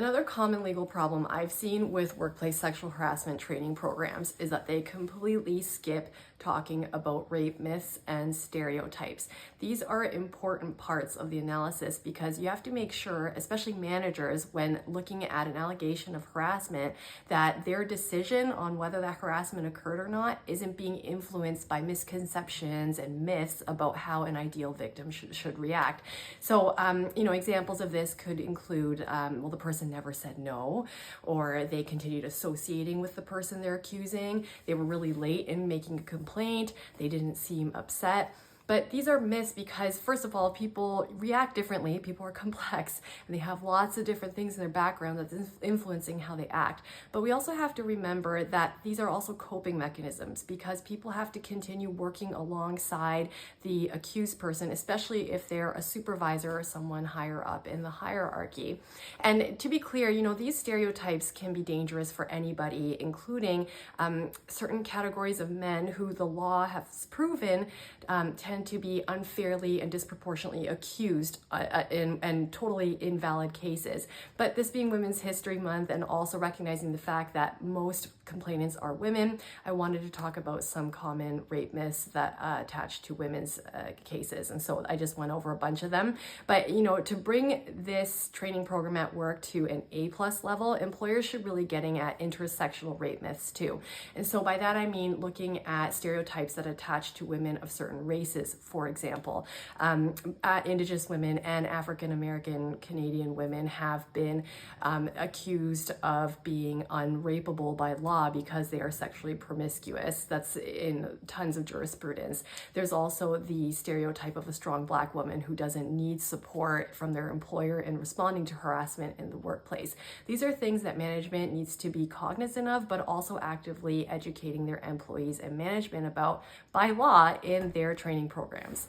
Another common legal problem I've seen with workplace sexual harassment training programs is that they completely skip talking about rape myths and stereotypes. These are important parts of the analysis because you have to make sure, especially managers, when looking at an allegation of harassment, that their decision on whether that harassment occurred or not isn't being influenced by misconceptions and myths about how an ideal victim should react. So, examples of this could include, the person never said no, or they continued associating with the person they're accusing. They were really late in making a complaint. They didn't seem upset. But these are myths because, first of all, people react differently. People are complex and they have lots of different things in their background that's influencing how they act. But we also have to remember that these are also coping mechanisms because people have to continue working alongside the accused person, especially if they're a supervisor or someone higher up in the hierarchy. And to be clear, these stereotypes can be dangerous for anybody, including certain categories of men who the law has proven tend to be unfairly and disproportionately accused in totally invalid cases. But this being Women's History Month and also recognizing the fact that most complainants are women, I wanted to talk about some common rape myths that attach to women's cases. And so I just went over a bunch of them. But, to bring this training program at work to an A+ level, employers should really getting at intersectional rape myths too. And so by that I mean looking at stereotypes that attach to women of certain races. For example, Indigenous women and African American Canadian women have been accused of being unrapeable by law because they are sexually promiscuous. That's in tons of jurisprudence. There's also the stereotype of a strong Black woman who doesn't need support from their employer in responding to harassment in the workplace. These are things that management needs to be cognizant of, but also actively educating their employees and management about by law in their training programs.